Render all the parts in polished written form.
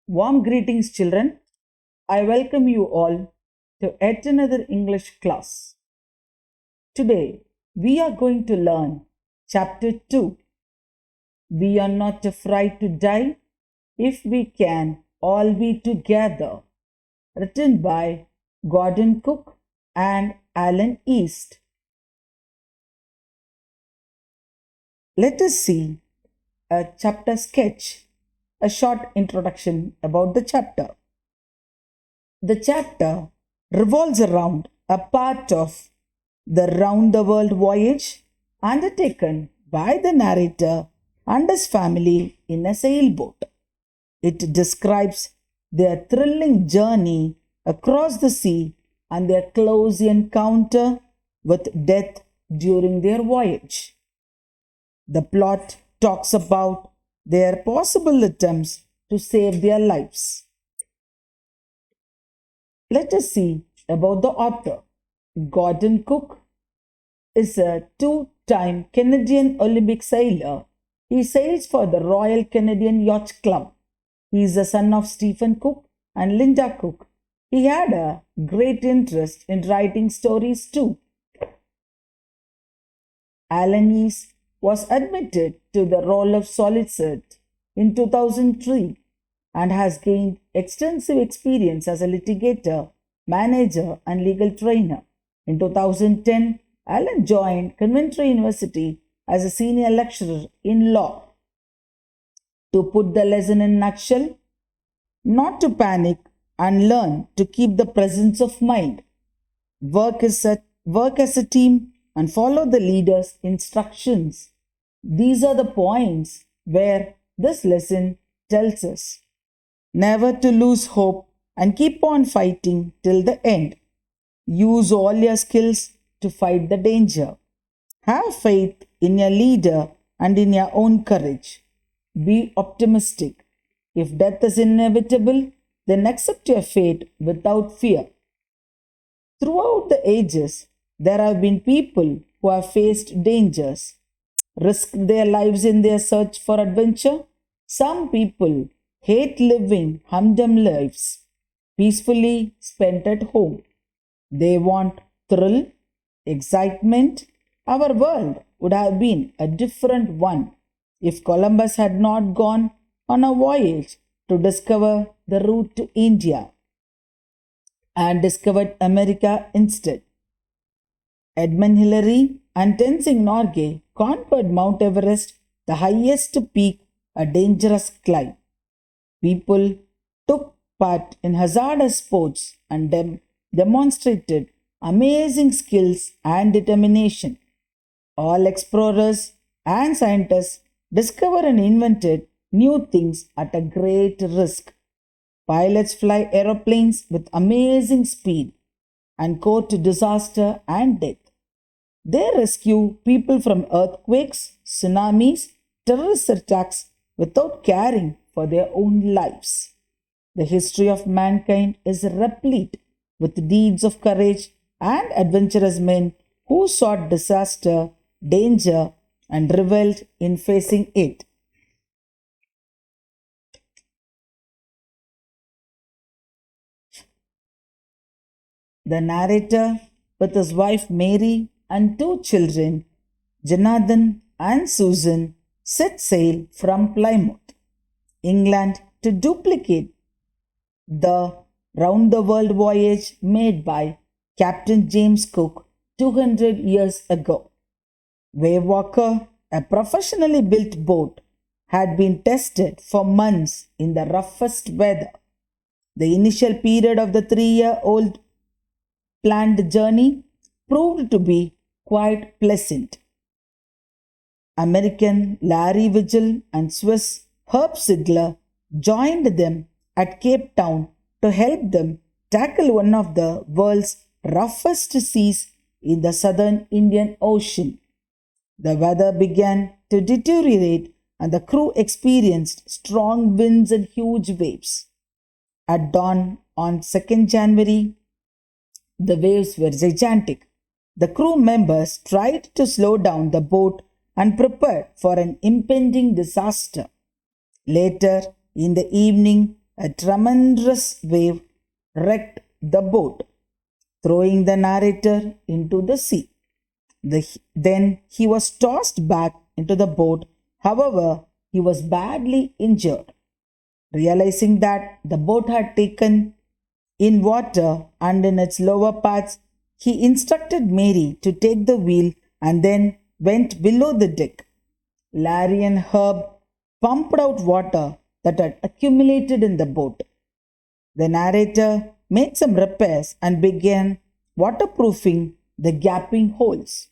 Warm greetings, children. I welcome you all to yet another English class. Today, we are going to learn Chapter 2. We are not afraid to die if we can all be together. Written by Gordon Cook and Alan East. Let us see a chapter sketch, a short introduction about the chapter. The chapter revolves around a part of the round the world voyage undertaken by the narrator and his family in a sailboat. It describes their thrilling journey across the sea and their close encounter with death during their voyage. The plot talks about their possible attempts to save their lives. Let us see about the author. Gordon Cook is a two-time Canadian Olympic sailor. He sails for the Royal Canadian Yacht Club. He is the son of Stephen Cook and Linda Cook. He had a great interest in writing stories too. Alan East was admitted to the role of Solicet in 2003 and has gained extensive experience as a litigator, manager, and legal trainer. In 2010, Alan joined Coventry University as a senior lecturer in law. To put the lesson in a nutshell, not to panic and learn to keep the presence of mind. Work as a team and follow the leader's instructions. These are the points where this lesson tells us never to lose hope and keep on fighting till the end. Use all your skills to fight the danger. Have faith in your leader and in your own courage. Be optimistic. If death is inevitable, then accept your fate without fear. Throughout the ages, there have been people who have faced dangers, risked their lives in their search for adventure. Some people hate living humdrum lives, peacefully spent at home. They want thrill, excitement. Our world would have been a different one if Columbus had not gone on a voyage to discover the route to India and discovered America instead. Edmund Hillary and Tenzing Norgay conquered Mount Everest, the highest peak, a dangerous climb. People took part in hazardous sports and demonstrated amazing skills and determination. All explorers and scientists discovered and invented new things at a great risk. Pilots fly aeroplanes with amazing speed and court disaster and death. They rescue people from earthquakes, tsunamis, terrorist attacks without caring for their own lives. The history of mankind is replete with deeds of courage and adventurous men who sought disaster, danger, and reveled in facing it. The narrator, with his wife Mary and two children, Jonathan and Susan, set sail from Plymouth, England, to duplicate the round the world voyage made by Captain James Cook 200 years ago. Wavewalker, a professionally built boat, had been tested for months in the roughest weather. The initial period of the 3-year-old planned journey proved to be quite pleasant. American Larry Vigil and Swiss Herb Sigler joined them at Cape Town to help them tackle one of the world's roughest seas in the southern Indian Ocean. The weather began to deteriorate and the crew experienced strong winds and huge waves. At dawn on 2nd January, the waves were gigantic. The crew members tried to slow down the boat and prepared for an impending disaster. Later in the evening, a tremendous wave wrecked the boat, throwing the narrator into the sea. Then he was tossed back into the boat. However, he was badly injured. Realizing that the boat had taken in water and in its lower parts, he instructed Mary to take the wheel and then went below the deck. Larry and Herb pumped out water that had accumulated in the boat. The narrator made some repairs and began waterproofing the gaping holes.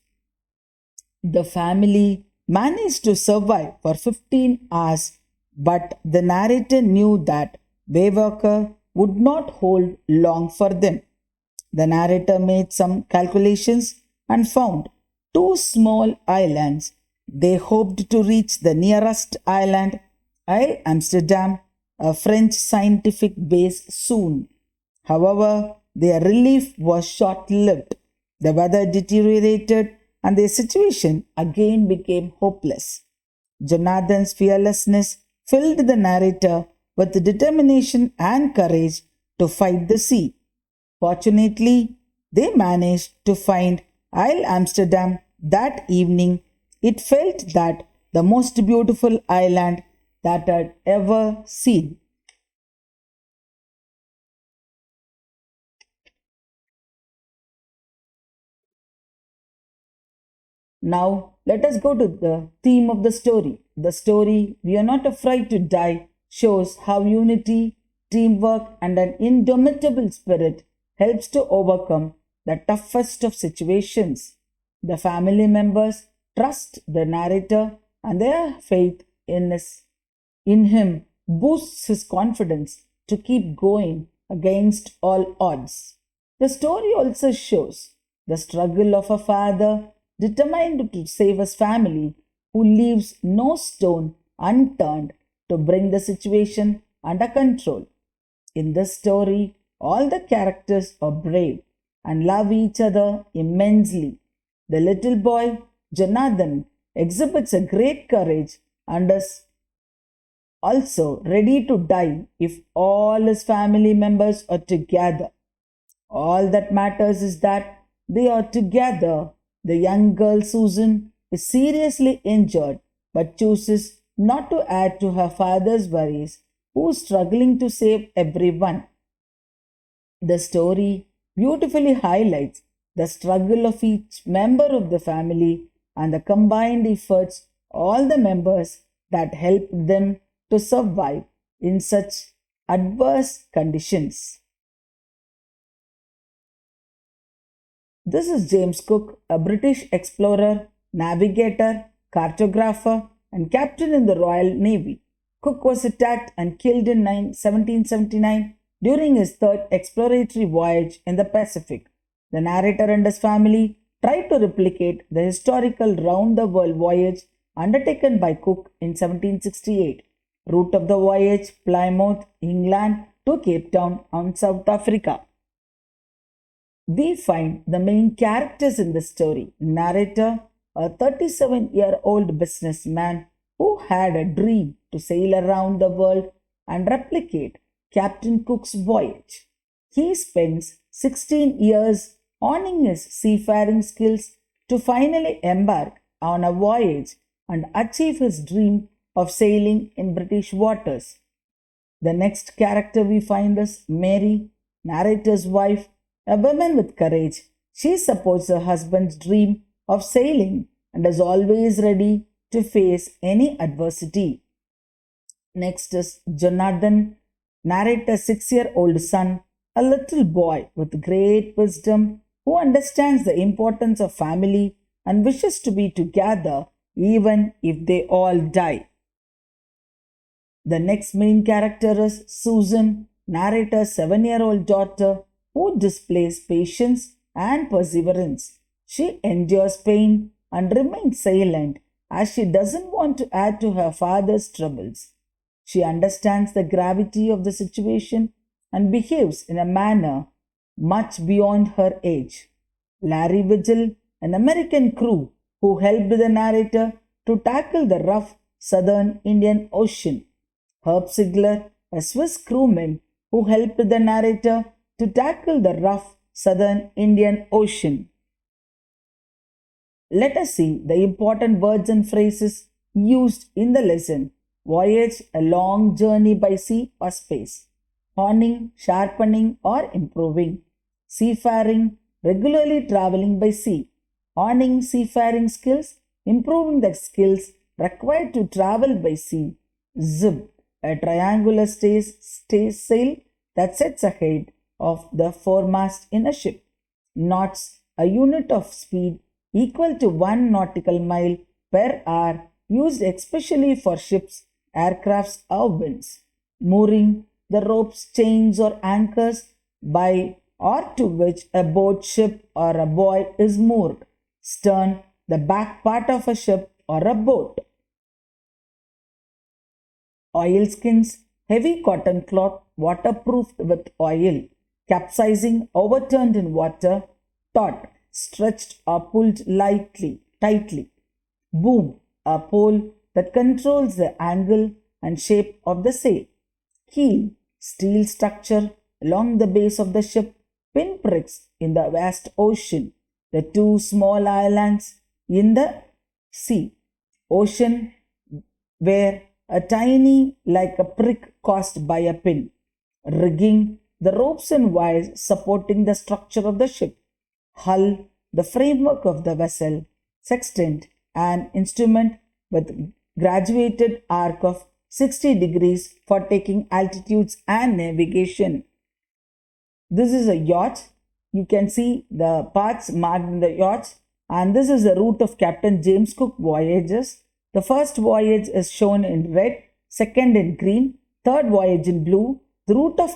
The family managed to survive for 15 hours, but the narrator knew that Wayworker would not hold long for them. The narrator made some calculations and found two small islands. They hoped to reach the nearest island, Isle Amsterdam, a French scientific base, soon. However, their relief was short lived. The weather deteriorated and their situation again became hopeless. Jonathan's fearlessness filled the narrator with determination and courage to fight the sea. Fortunately, they managed to find Isle Amsterdam that evening. It felt that the most beautiful island that had ever seen. Now, let us go to the theme of the story. The story, We Are Not Afraid to Die, shows how unity, teamwork, and an indomitable spirit helps to overcome the toughest of situations. The family members trust the narrator and their faith in him boosts his confidence to keep going against all odds. The story also shows the struggle of a father determined to save his family, who leaves no stone unturned to bring the situation under control. In this story, all the characters are brave and love each other immensely. The little boy, Jonathan, exhibits a great courage and is also ready to die if all his family members are together. All that matters is that they are together. The young girl Susan is seriously injured but chooses not to add to her father's worries, who is struggling to save everyone. The story beautifully highlights the struggle of each member of the family and the combined efforts all the members that help them to survive in such adverse conditions. This is James Cook, a British explorer, navigator, cartographer, and captain in the Royal Navy. Cook was attacked and killed in 1779 during his third exploratory voyage in the Pacific. The narrator and his family tried to replicate the historical round the world voyage undertaken by Cook in 1768. Route of the voyage, Plymouth, England to Cape Town on South Africa. We find the main characters in the story. Narrator, a 37-year-old businessman who had a dream to sail around the world and replicate Captain Cook's voyage. He spends 16 years honing his seafaring skills to finally embark on a voyage and achieve his dream of sailing in British waters. The next character we find is Mary, narrator's wife, a woman with courage. She supports her husband's dream of sailing and is always ready to face any adversity. Next is Jonathan, narrator's 6-year-old son, a little boy with great wisdom who understands the importance of family and wishes to be together even if they all die. The next main character is Susan, narrator's 7-year-old daughter who displays patience and perseverance. She endures pain and remains silent as she doesn't want to add to her father's troubles. She understands the gravity of the situation and behaves in a manner much beyond her age. Larry Vigil, an American crew who helped the narrator to tackle the rough southern Indian Ocean. Herb Sigler, a Swiss crewman who helped the narrator to tackle the rough southern Indian Ocean. Let us see the important words and phrases used in the lesson. Voyage, a long journey by sea or space. Honing, sharpening or improving. Seafaring, regularly traveling by sea. Honing seafaring skills, improving the skills required to travel by sea. Zib, a triangular sail that sets ahead of the foremast in a ship. Knots, a unit of speed equal to 1 nautical mile per hour, used especially for ships, aircrafts, or winds. Mooring, the ropes, chains, or anchors by or to which a boat, ship, or a buoy is moored. Stern, the back part of a ship or a boat. Oilskins, heavy cotton cloth waterproofed with oil, capsizing, overturned in water, taut, stretched or pulled tightly. Boom, a pole that controls the angle and shape of the sail. Keel, steel structure along the base of the ship, pinpricks in the vast ocean, the two small islands in the sea. Ocean where a tiny like a prick caused by a pin. Rigging, the ropes and wires supporting the structure of the ship. Hull, the framework of the vessel. Sextant, an instrument with graduated arc of 60 degrees for taking altitudes and navigation. This is a yacht. You can see the parts marked in the yacht, and this is the route of Captain James Cook voyages. The first voyage is shown in red, second in green, third voyage in blue. The route of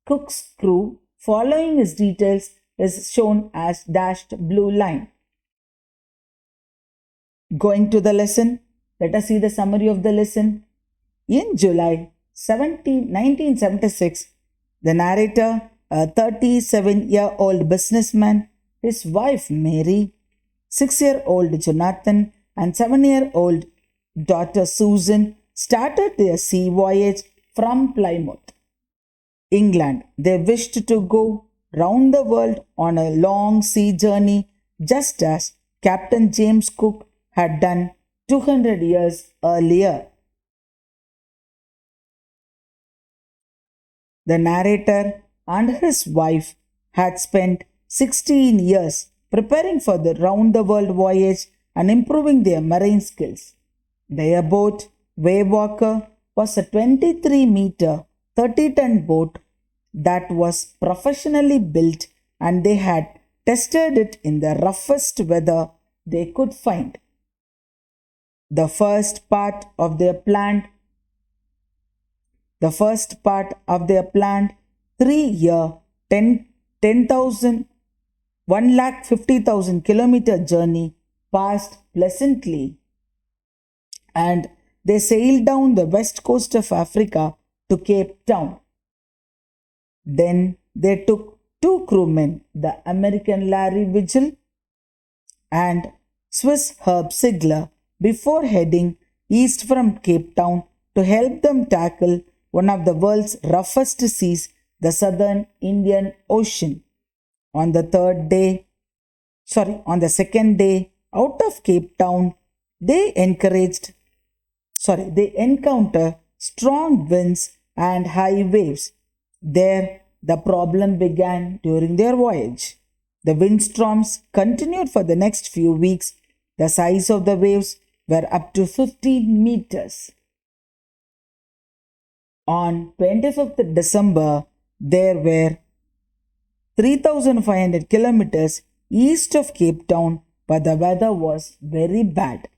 Cook's crew following his details is shown as dashed blue line. Going to the lesson, let us see the summary of the lesson. In July 1976, the narrator, a 37-year-old businessman, his wife Mary, 6-year-old Jonathan, and 7-year-old daughter Susan started their sea voyage from Plymouth, England. They wished to go round the world on a long sea journey, just as Captain James Cook had done 200 years earlier. The narrator and his wife had spent 16 years preparing for the round the world voyage and improving their marine skills. Their boat, Wavewalker, was a 23-meter, 30-ton boat that was professionally built, and they had tested it in the roughest weather they could find. The first part of their planned 3-year, 150,000 kilometer journey passed pleasantly, and they sailed down the west coast of Africa to Cape Town. Then they took 2 crewmen, the American Larry Vigil and Swiss Herb Sigler, before heading east from Cape Town to help them tackle one of the world's roughest seas, the southern Indian Ocean. On the second day out of Cape Town, they encounter strong winds and high waves. There, the problem began during their voyage. The windstorms continued for the next few weeks. The size of the waves were up to 15 meters. On 25th December, there were 3,500 kilometers east of Cape Town, but the weather was very bad.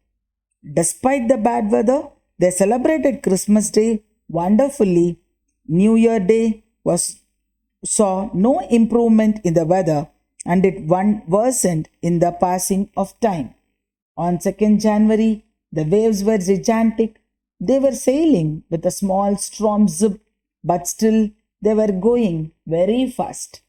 Despite the bad weather, they celebrated Christmas Day wonderfully. New Year Day saw no improvement in the weather, and it worsened in the passing of time. On 2nd January, the waves were gigantic. They were sailing with a small storm zip, but still they were going very fast.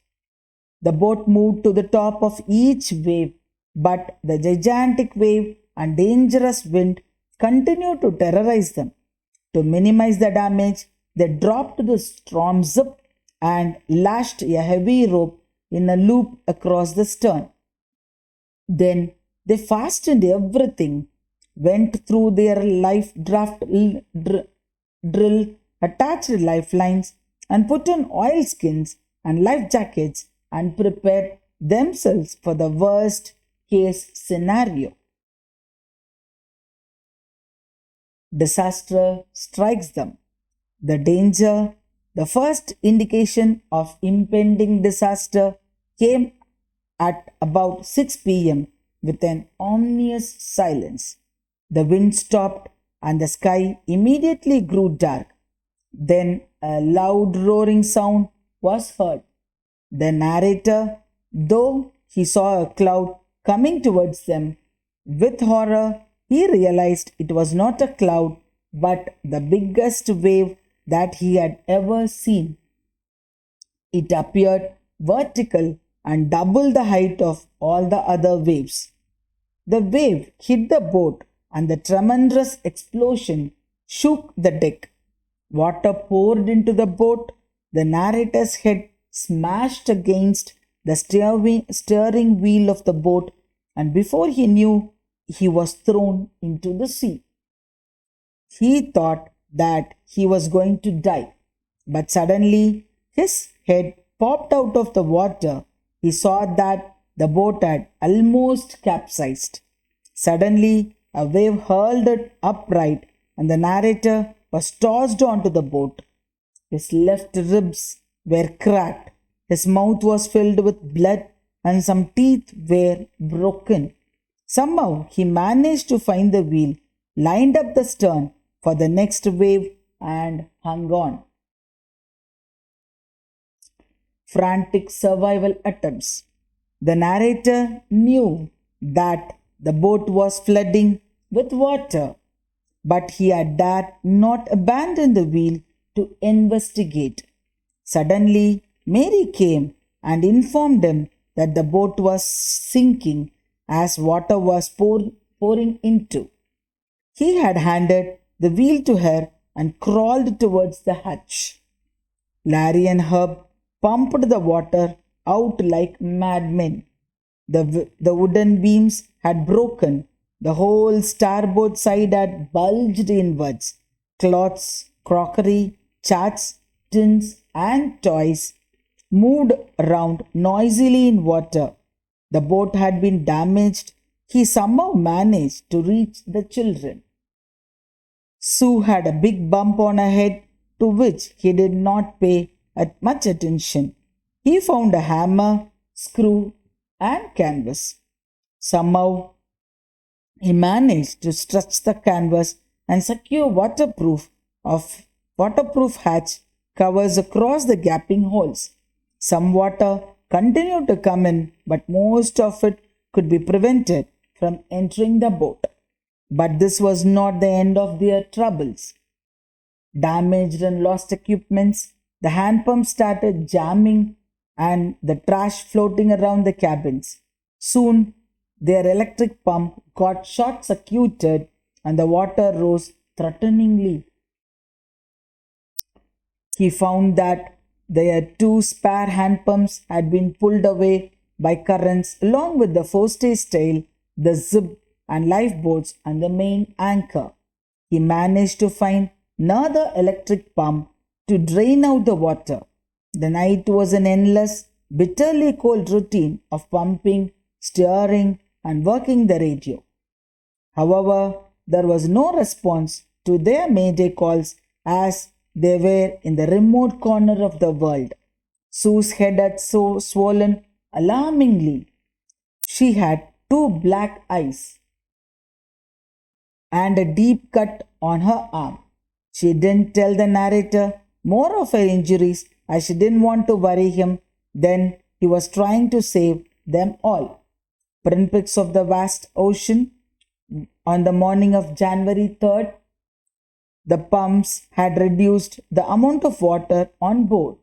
The boat moved to the top of each wave, but the gigantic wave and dangerous wind continued to terrorize them. To minimize the damage, They dropped the storm zip and lashed a heavy rope in a loop across the stern. Then they fastened everything, went through their life draft drill, attached lifelines, and put on oilskins and life jackets and prepared themselves for the worst case scenario. Disaster strikes them. The danger, the first indication of impending disaster, came at about 6 p.m. with an ominous silence. The wind stopped and the sky immediately grew dark. Then a loud roaring sound was heard. The narrator, though he saw a cloud coming towards them, with horror he realized it was not a cloud but the biggest wave that he had ever seen. It appeared vertical and double the height of all the other waves. The wave hit the boat and the tremendous explosion shook the deck. Water poured into the boat. The narrator's head smashed against the steering wheel of the boat, and before he knew, he was thrown into the sea. He thought that he was going to die, but suddenly his head popped out of the water. He saw that the boat had almost capsized. Suddenly, a wave hurled it upright, and the narrator was tossed onto the boat. His left ribs were cracked, his mouth was filled with blood, and some teeth were broken. Somehow he managed to find the wheel, lined up the stern for the next wave, and hung on. Frantic survival attempts. The narrator knew that the boat was flooding with water, but he had dared not abandon the wheel to investigate. Suddenly, Mary came and informed him that the boat was sinking as water was pouring into. He had handed the wheel to her and crawled towards the hatch. Larry and Herb pumped the water out like madmen. The wooden beams had broken. The whole starboard side had bulged inwards. Cloths, crockery, charts, tins, and toys moved around noisily in water. The boat had been damaged. He somehow managed to reach the children. Sue had a big bump on her head to which he did not pay much attention. He found a hammer, screw, and canvas. Somehow he managed to stretch the canvas and secure waterproof hatch covers across the gaping holes. Some water continued to come in, but most of it could be prevented from entering the boat. But this was not the end of their troubles. Damaged and lost equipments, the hand pump started jamming and the trash floating around the cabins. Soon, their electric pump got short circuited and the water rose threateningly. He found that their two spare hand pumps had been pulled away by currents along with the forestay, the zip, and lifeboats and the main anchor. He managed to find another electric pump to drain out the water. The night was an endless, bitterly cold routine of pumping, steering, and working the radio. However, there was no response to their mayday calls as they were in the remote corner of the world. Sue's head had so swollen alarmingly. She had two black eyes and a deep cut on her arm. She didn't tell the narrator more of her injuries as she didn't want to worry him. Then he was trying to save them all. Pinpricks of the vast ocean. On the morning of January 3rd, the pumps had reduced the amount of water on board.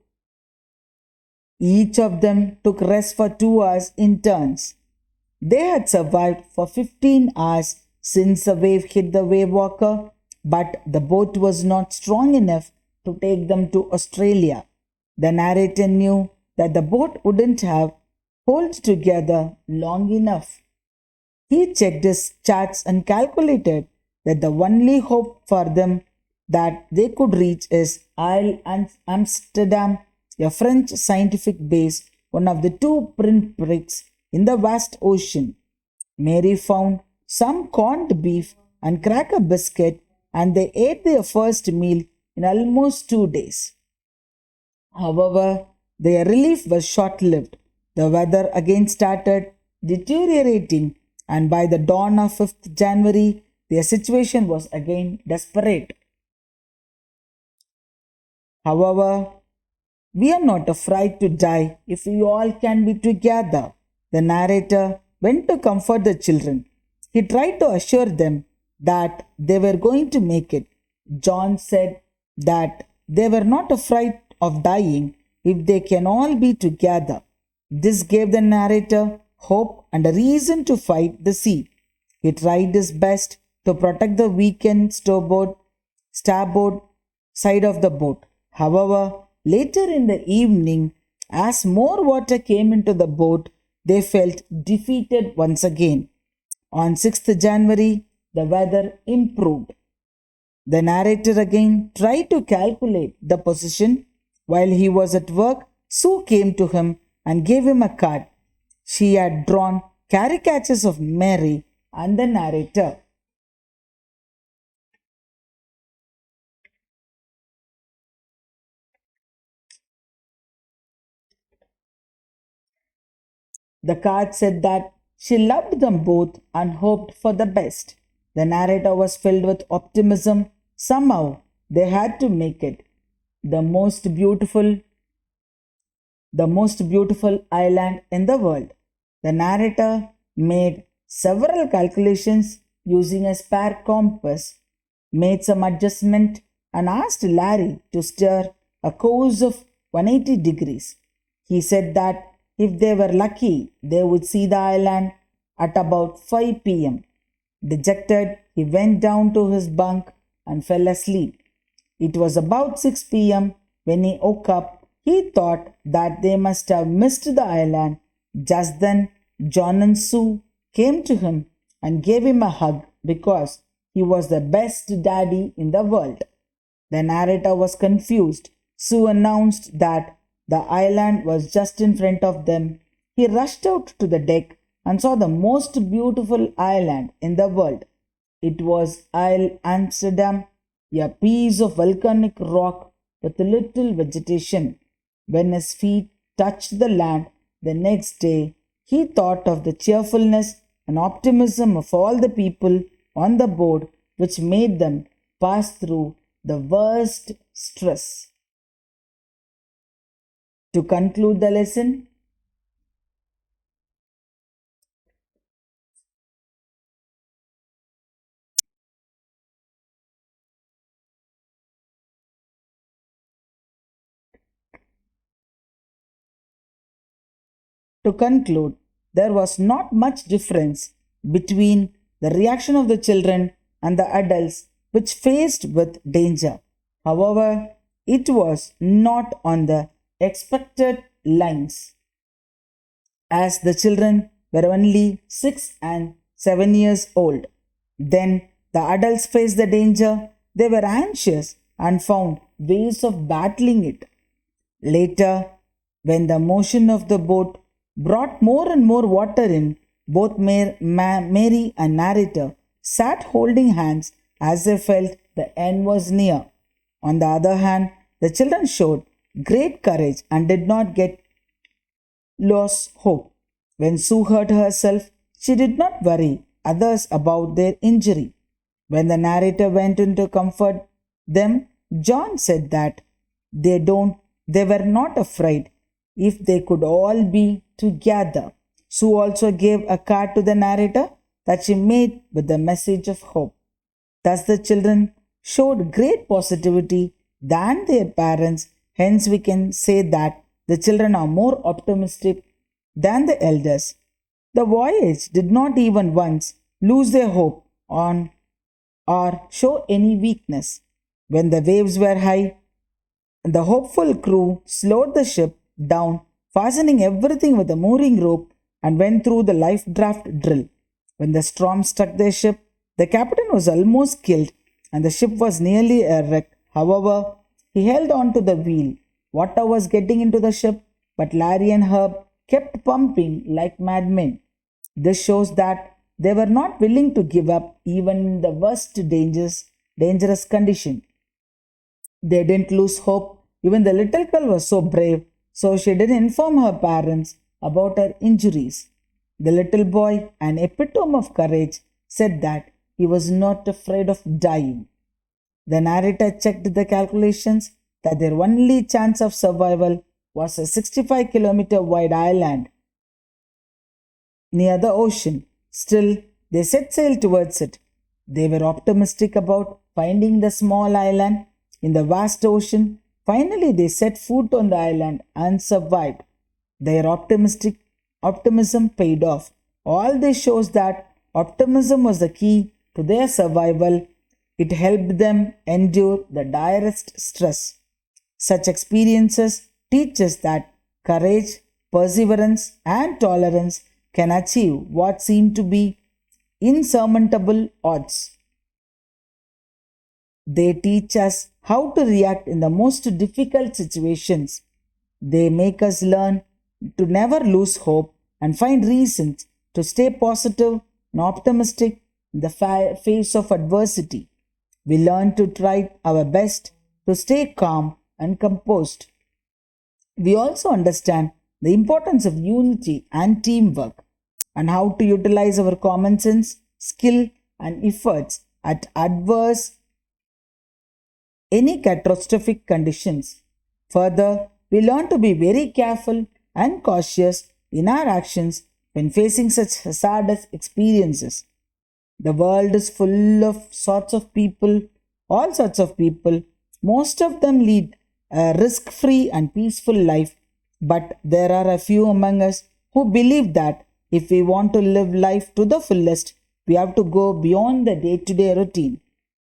Each of them took rest for 2 hours in turns. They had survived for 15 hours since the wave hit the wave walker, but the boat was not strong enough to take them to Australia. The narrator knew that the boat wouldn't have hold together long enough. He checked his charts and calculated that the only hope for them that they could reach is Isle Amsterdam, a French scientific base, one of the two pinpricks in the vast ocean. Mary found some corned beef and cracker biscuit, and they ate their first meal in almost 2 days. However, their relief was short lived. The weather again started deteriorating, and by the dawn of 5th January, their situation was again desperate. However, we are not afraid to die if we all can be together. The narrator went to comfort the children. He tried to assure them that they were going to make it. John said that they were not afraid of dying if they can all be together. This gave the narrator hope and a reason to fight the sea. He tried his best to protect the weakened starboard side of the boat. However, later in the evening, as more water came into the boat, they felt defeated once again. On 6th January, the weather improved. The narrator again tried to calculate the position. While he was at work, Sue came to him and gave him a card. She had drawn caricatures of Mary and the narrator. The card said that she loved them both and hoped for the best. The narrator was filled with optimism. Somehow they had to make it. The most beautiful island in the world. The narrator made several calculations using a spare compass, made some adjustment, and asked Larry to steer a course of 180 degrees. He said that if they were lucky, they would see the island at about 5 p.m. Dejected, he went down to his bunk and fell asleep. It was about 6 p.m. when he woke up. He thought that they must have missed the island. Just then, John and Sue came to him and gave him a hug because he was the best daddy in the world. The narrator was confused. Sue announced that the island was just in front of them. He rushed out to the deck and saw the most beautiful island in the world. It was Isle Amsterdam, a piece of volcanic rock with little vegetation. When his feet touched the land the next day, he thought of the cheerfulness and optimism of all the people on the boat, which made them pass through the worst stress. To conclude the lesson, there was not much difference between the reaction of the children and the adults which faced with danger. However, it was not on the expected lines. As the children were only 6 and 7 years old, then the adults faced the danger. They were anxious and found ways of battling it. Later, when the motion of the boat brought more and more water in, both Mary and narrator sat holding hands as they felt the end was near. On the other hand, the children showed great courage and did not get lost hope. When Sue hurt herself, she did not worry others about their injury. When the narrator went in to comfort them, John said that they were not afraid if they could all be together. Sue also gave a card to the narrator that she made with the message of hope. Thus, the children showed great positivity than their parents. Hence, we can say that the children are more optimistic than the elders. The voyage did not even once lose their hope on or show any weakness. When the waves were high, The hopeful crew slowed the ship down, fastening everything with a mooring rope, and went through the life draft drill. When the storm struck their ship, the captain was almost killed and the ship was nearly a wreck. However, he held on to the wheel. Water was getting into the ship, but Larry and Herb kept pumping like madmen. This shows that they were not willing to give up even in the worst dangerous condition. They didn't lose hope. Even the little girl was so brave, so she didn't inform her parents about her injuries. The little boy, an epitome of courage, said that he was not afraid of dying. The narrator checked the calculations that their only chance of survival was a 65-kilometer wide island near the ocean. Still, they set sail towards it. They were optimistic about finding the small island in the vast ocean. Finally, they set foot on the island and survived. Their optimism paid off. All this shows that optimism was the key to their survival. It helped them endure the direst stress. Such experiences teach us that courage, perseverance, and tolerance can achieve what seem to be insurmountable odds. They teach us how to react in the most difficult situations. They make us learn to never lose hope and find reasons to stay positive and optimistic in the face of adversity. We learn to try our best to stay calm and composed. We also understand the importance of unity and teamwork and how to utilize our common sense, skill, and efforts at adverse any catastrophic conditions. Further, we learn to be very careful and cautious in our actions when facing such hazardous experiences. The world is full of sorts of people, all sorts of people. Most of them lead a risk free and peaceful life, but there are a few among us who believe that if we want to live life to the fullest, we have to go beyond the day to day routine.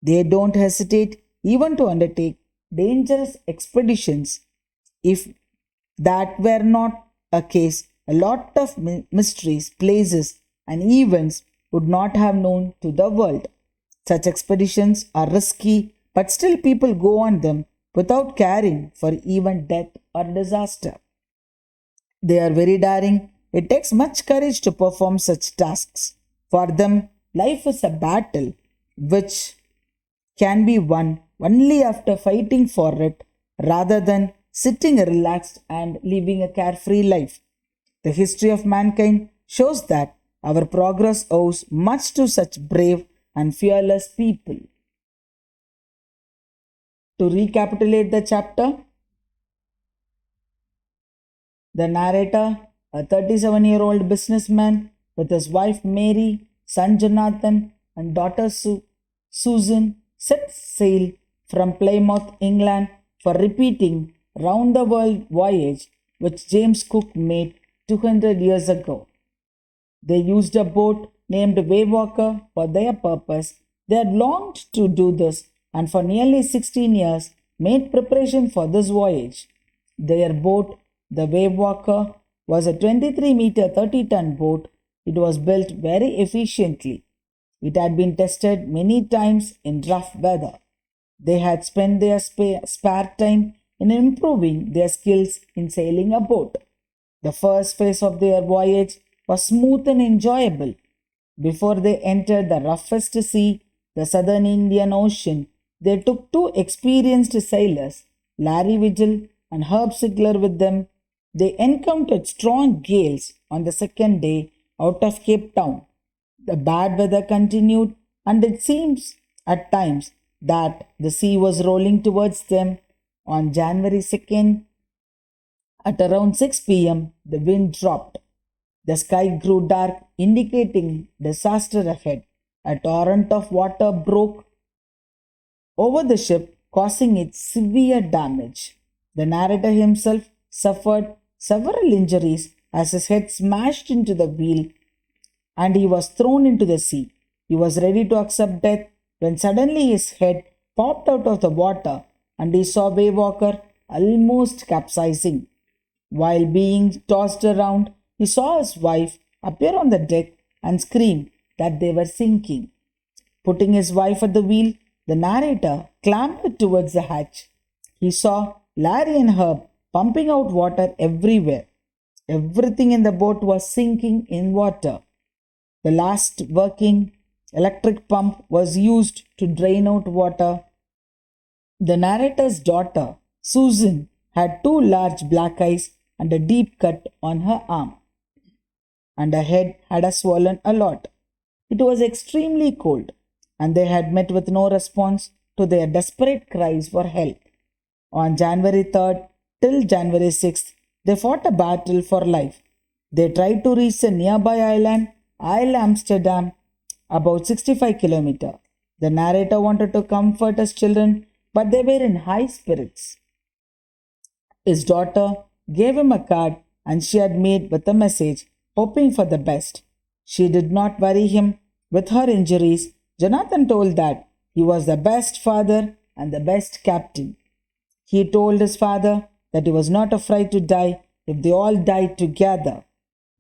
They don't hesitate even to undertake dangerous expeditions. If that were not a case, a lot of mysteries, places, and events would not have known to the world. Such expeditions are risky, but still people go on them without caring for even death or disaster. They are very daring. It takes much courage to perform such tasks. For them, life is a battle which can be won only after fighting for it rather than sitting relaxed and living a carefree life. The history of mankind shows that our progress owes much to such brave and fearless people. To recapitulate the chapter, the narrator, a 37-year-old businessman with his wife Mary, son Jonathan, and daughter Susan, set sail from Plymouth, England for repeating round the world voyage which James Cook made 200 years ago. They used a boat named Waywalker for their purpose. They had longed to do this and for nearly 16 years made preparation for this voyage. Their boat, the Waywalker, was a 23-meter 30-ton boat. It was built very efficiently. It had been tested many times in rough weather. They had spent their spare time in improving their skills in sailing a boat. The first phase of their voyage was smooth and enjoyable. Before they entered the roughest sea, the southern Indian Ocean, they took two experienced sailors, Larry Vigil and Herb Sigler, with them. They encountered strong gales on the second day out of Cape Town. The bad weather continued, and it seems at times that the sea was rolling towards them. On January 2nd, at around 6 p.m., the wind dropped. The sky grew dark, indicating disaster ahead. A torrent of water broke over the ship, causing it severe damage. The narrator himself suffered several injuries as his head smashed into the wheel and he was thrown into the sea. He was ready to accept death when suddenly his head popped out of the water and he saw Waywalker almost capsizing. While being tossed around, he saw his wife appear on the deck and scream that they were sinking. Putting his wife at the wheel, the narrator clambered towards the hatch. He saw Larry and Herb pumping out water everywhere. Everything in the boat was sinking in water. The last working electric pump was used to drain out water. The narrator's daughter, Susan, had two large black eyes and a deep cut on her arm, and her head had swollen a lot. It was extremely cold, and they had met with no response to their desperate cries for help. On January 3rd till January 6th, they fought a battle for life. They tried to reach a nearby island, Isle Amsterdam, about 65 kilometers. The narrator wanted to comfort his children, but they were in high spirits. His daughter gave him a card and she had made with a message, hoping for the best. She did not worry him with her injuries. Jonathan told that he was the best father and the best captain. He told his father that he was not afraid to die if they all died together.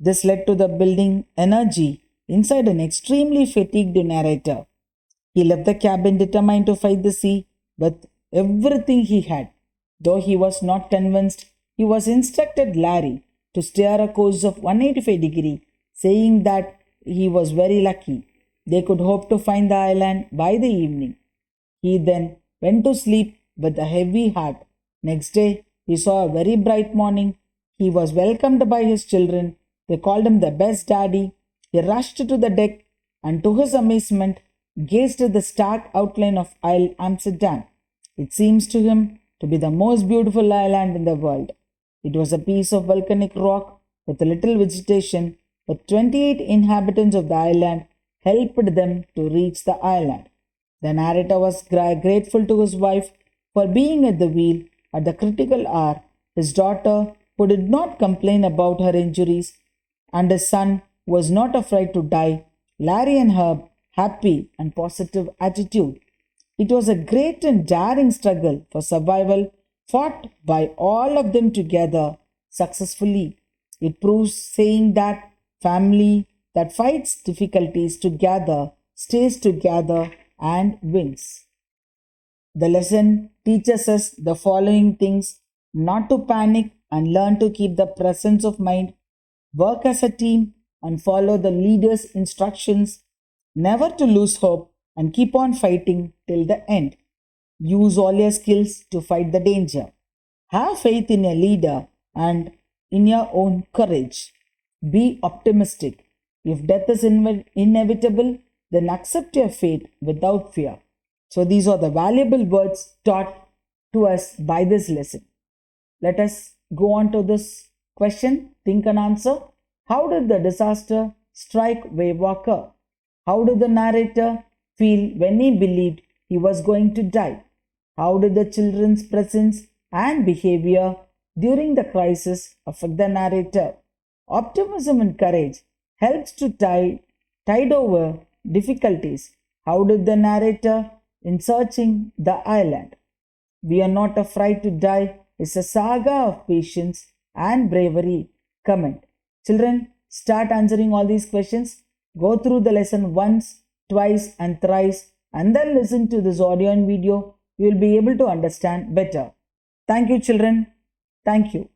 This led to the building energy inside an extremely fatigued narrator. He left the cabin determined to fight the sea with everything he had. Though he was not convinced, he was instructed Larry to steer a course of 185 degrees, saying that he was very lucky. They could hope to find the island by the evening. He then went to sleep with a heavy heart. Next day, he saw a very bright morning. He was welcomed by his children. They called him the best daddy. He rushed to the deck and, to his amazement, gazed at the stark outline of Isle Amsterdam. It seems to him to be the most beautiful island in the world. It was a piece of volcanic rock with little vegetation. The 28 inhabitants of the island helped them to reach the island. The narrator was grateful to his wife for being at the wheel at the critical hour. His daughter, who did not complain about her injuries, and his son, who was not afraid to die, Larry and Herb, happy and positive attitude. It was a great and daring struggle for survival, fought by all of them together successfully. It proves saying that family that fights difficulties together stays together and wins. The lesson teaches us the following things: not to panic and learn to keep the presence of mind, work as a team and follow the leader's instructions, never to lose hope and keep on fighting till the end. Use all your skills to fight the danger. Have faith in your leader and in your own courage. Be optimistic. If death is inevitable, then accept your fate without fear. So these are the valuable words taught to us by this lesson. Let us go on to this question. Think and answer. How did the disaster strike Wavewalker? How did the narrator feel when he believed he was going to die? How did the children's presence and behavior during the crisis affect the narrator? Optimism and courage helps to tide over difficulties. How did the narrator in searching the island? We are not afraid to die is a saga of patience and bravery. Comment. Children, start answering all these questions. Go through the lesson once, twice and thrice and then listen to this audio and video. You will be able to understand better. Thank you, children. Thank you.